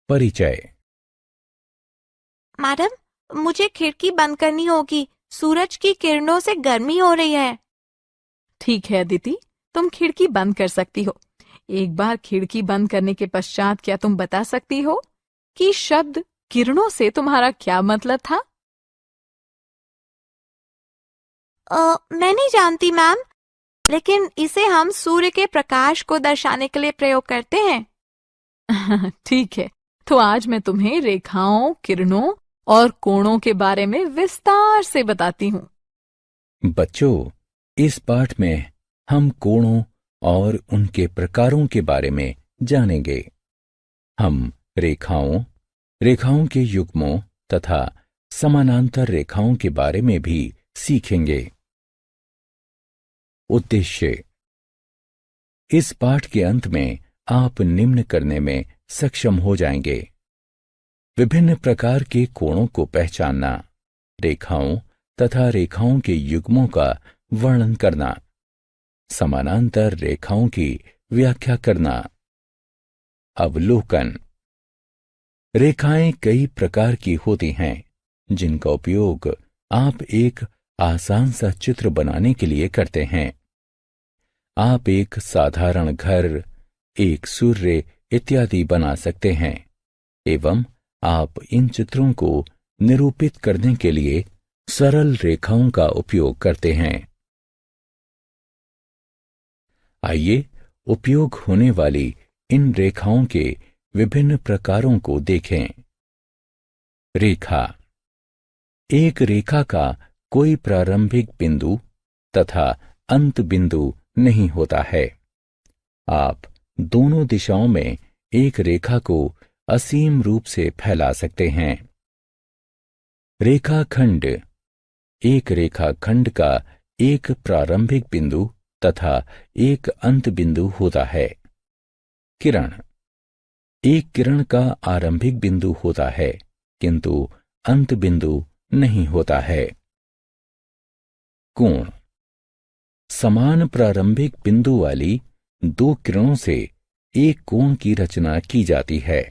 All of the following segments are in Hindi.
परिचय। मैडम, मुझे खिड़की बंद करनी होगी। सूरज की किरणों से गर्मी हो रही है। ठीक है अदिति, तुम खिड़की बंद कर सकती हो। एक बार खिड़की बंद करने के पश्चात क्या तुम बता सकती हो कि शब्द किरणों से तुम्हारा क्या मतलब था? मैं नहीं जानती मैम, लेकिन इसे हम सूर्य के प्रकाश को दर्शाने के लिए प्रयोग करते हैं। ठीक है, तो आज मैं तुम्हें रेखाओं, किरणों और कोणों के बारे में विस्तार से बताती हूँ। बच्चों, इस पाठ में हम कोणों और उनके प्रकारों के बारे में जानेंगे। हम रेखाओं, रेखाओं के युग्मों तथा समानांतर रेखाओं के बारे में भी सीखेंगे। उद्देश्य। इस पाठ के अंत में आप निम्न करने में सक्षम हो जाएंगे: विभिन्न प्रकार के कोणों को पहचानना, रेखाओं तथा रेखाओं के युग्मों का वर्णन करना, समानांतर रेखाओं की व्याख्या करना। अवलोकन। रेखाएं कई प्रकार की होती हैं, जिनका उपयोग आप एक आसान सा चित्र बनाने के लिए करते हैं। आप एक साधारण घर, एक सूर्य इत्यादि बना सकते हैं एवं आप इन चित्रों को निरूपित करने के लिए सरल रेखाओं का उपयोग करते हैं। आइए उपयोग होने वाली इन रेखाओं के विभिन्न प्रकारों को देखें। रेखा। एक रेखा का कोई प्रारंभिक बिंदु तथा अंत बिंदु नहीं होता है। आप दोनों दिशाओं में एक रेखा को असीम रूप से फैला सकते हैं। रेखाखंड। एक रेखाखंड का एक प्रारंभिक बिंदु तथा एक अंत बिंदु होता है। किरण। एक किरण का आरंभिक बिंदु होता है, किंतु अंत बिंदु नहीं होता है। कोण। समान प्रारंभिक बिंदु वाली दो किरणों से एक कोण की रचना की जाती है।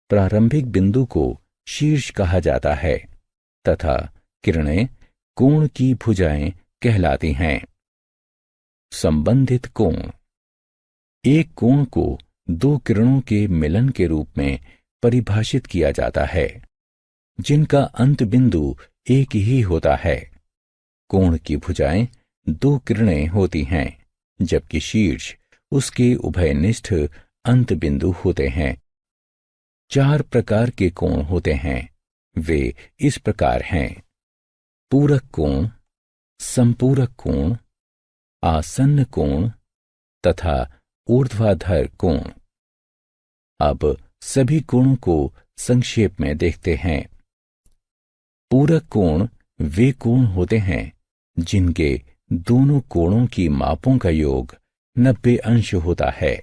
प्रारंभिक बिंदु को शीर्ष कहा जाता है तथा किरणें कोण की भुजाएं कहलाती हैं। संबंधित कोण। एक कोण को दो किरणों के मिलन के रूप में परिभाषित किया जाता है, जिनका अंत बिंदु एक ही होता है। कोण की भुजाएं दो किरणें होती हैं, जबकि शीर्ष उसके उभयनिष्ठ अंत बिंदु होते हैं। चार प्रकार के कोण होते हैं। वे इस प्रकार हैं: पूरक कोण, संपूरक कोण, आसन्न कोण तथा ऊर्ध्वाधर कोण। अब सभी कोणों को संक्षेप में देखते हैं। पूरक कोण वे कोण होते हैं जिनके दोनों कोणों की मापों का योग 90 अंश होता है।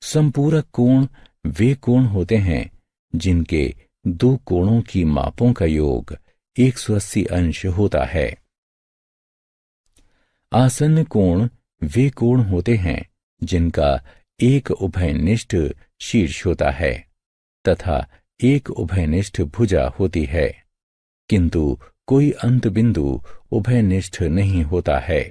संपूरक कोण वे कोण होते हैं जिनके दो कोणों की मापों का योग 180 अंश होता है। आसन्न कोण वे कोण होते हैं जिनका एक उभयनिष्ठ शीर्ष होता है तथा एक उभयनिष्ठ भुजा होती है, किंतु कोई अंत बिंदु उभयनिष्ठ नहीं होता है।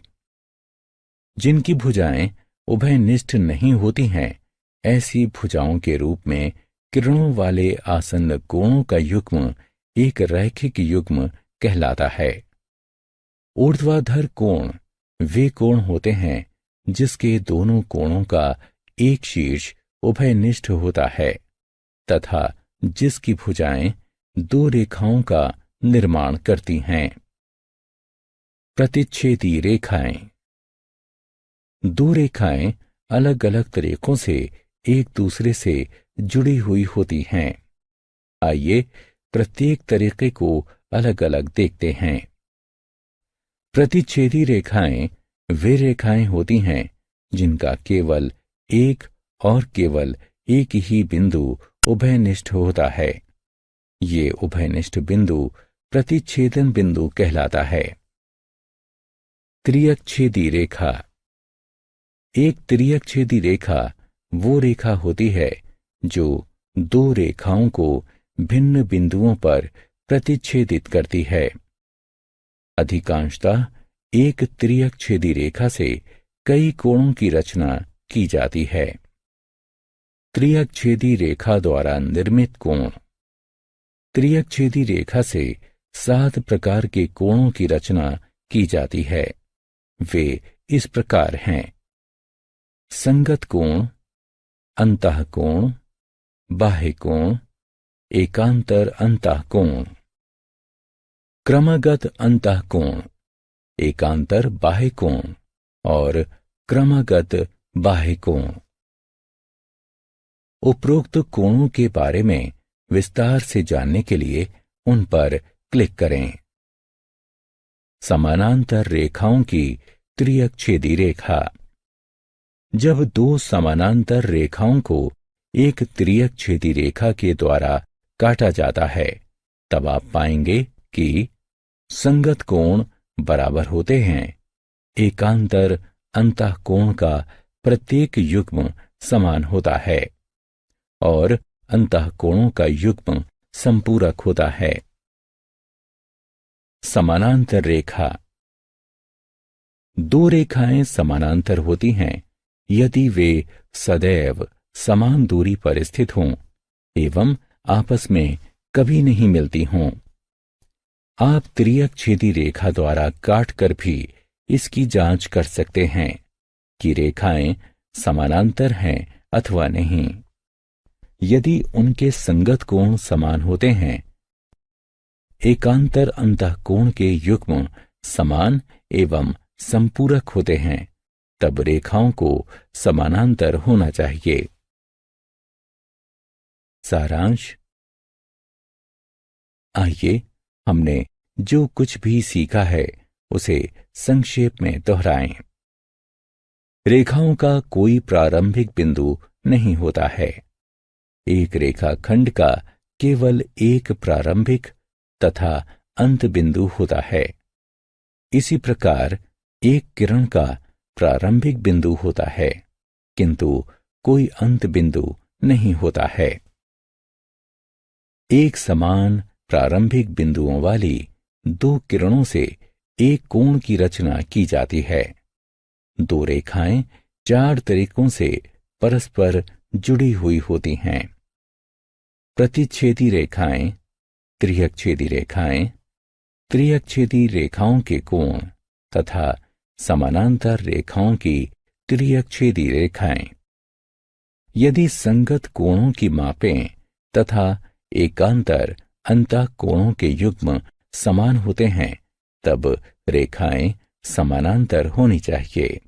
जिनकी भुजाएं उभयनिष्ठ नहीं होती हैं, ऐसी भुजाओं के रूप में किरणों वाले आसन्न कोणों का युग्म एक रैखिक युग्म कहलाता है। ऊर्ध्वाधर कोण वे कोण होते हैं जिसके दोनों कोणों का एक शीर्ष उभयनिष्ठ होता है तथा जिसकी भुजाएं दो रेखाओं का निर्माण करती हैं। प्रतिच्छेदी रेखाएं। दो रेखाएं अलग अलग तरीकों से एक दूसरे से जुड़ी हुई होती हैं। आइए प्रत्येक तरीके को अलग अलग देखते हैं। प्रतिच्छेदी रेखाएं वे रेखाएं होती हैं जिनका केवल एक और केवल एक ही बिंदु उभयनिष्ठ होता है। ये उभयनिष्ठ बिंदु प्रतिच्छेदन बिंदु कहलाता है। त्रियकछेदी रेखा। एक त्रियकछेदी रेखा वो रेखा होती है जो दो रेखाओं को भिन्न बिंदुओं पर प्रतिच्छेदित करती है। अधिकांशतः एक त्रियकछेदी रेखा से कई कोणों की रचना की जाती है। त्रियकछेदी रेखा द्वारा निर्मित कोण। त्रियकछेदी रेखा से 7 प्रकार के कोणों की रचना की जाती है। वे इस प्रकार हैं: संगत कोण, अंतःकोण, बाह्य कोण, एकांतर अंतःकोण। क्रमगत अंतःकोण, एकांतर बाह्य कोण और क्रमगत बाह्य कोण। उपरोक्त कोणों के बारे में विस्तार से जानने के लिए उन पर क्लिक करें। समानांतर रेखाओं की त्रियकछेदी रेखा। जब दो समानांतर रेखाओं को एक त्रियकछेदी रेखा के द्वारा काटा जाता है, तब आप पाएंगे कि संगत कोण बराबर होते हैं। एकांतर अंतःकोण का प्रत्येक युग्म समान होता है और अंतःकोणों का युग्म संपूरक होता है। समानांतर रेखा। दो रेखाएं समानांतर होती हैं यदि वे सदैव समान दूरी पर स्थित हों एवं आपस में कभी नहीं मिलती हों। आप त्रियकछेदी रेखा द्वारा काटकर भी इसकी जांच कर सकते हैं कि रेखाएं समानांतर हैं अथवा नहीं। यदि उनके संगत कोण समान होते हैं, एकांतर अंतःकोण के युग्म समान एवं संपूरक होते हैं, तब रेखाओं को समानांतर होना चाहिए। सारांश। आइए हमने जो कुछ भी सीखा है उसे संक्षेप में दोहराएं। रेखाओं का कोई प्रारंभिक बिंदु नहीं होता है। एक रेखाखंड का केवल एक प्रारंभिक तथा अंत बिंदु होता है। इसी प्रकार एक किरण का प्रारंभिक बिंदु होता है, किंतु कोई अंत बिंदु नहीं होता है। एक समान प्रारंभिक बिंदुओं वाली दो किरणों से एक कोण की रचना की जाती है। दो रेखाएं 4 तरीकों से परस्पर जुड़ी हुई होती हैं। प्रतिच्छेदी रेखाएं, त्रियकछेदी रेखाएं, त्रियकछेदी रेखाओं के कोण तथा समानांतर रेखाओं की त्रियकछेदी रेखाएं। यदि संगत कोणों की मापें तथा एकांतर अंतःकोणों के युग्म समान होते हैं, तब रेखाएं समानांतर होनी चाहिए।